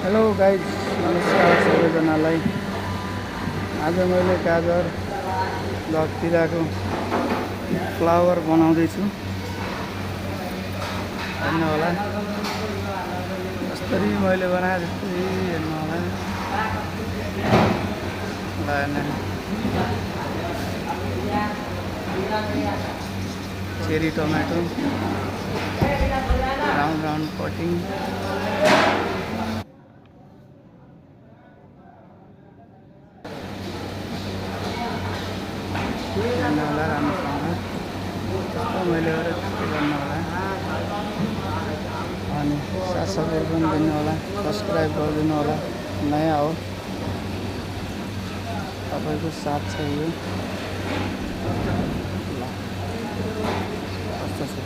Hello guys, नमस्कार सबैजनालाई। आज मैले गाजर घरतिरको फ्लावर बनाउँदैछु। हेर्नु होला, जसरी मैले बनाए जस्तै हेर्नु होला। Cherry tomato round round cutting. हेर्नु होला राम्रोसँग, जस्तो मैले गरेँ त्यस्तै गर्नु होला। अनि साथ सपोर्ट पनि दिनु होला, सब्सक्राइब गरिदिनु होला। नयाँ हो, तपाईँको साथ चाहियो। ल, कस्तो छ?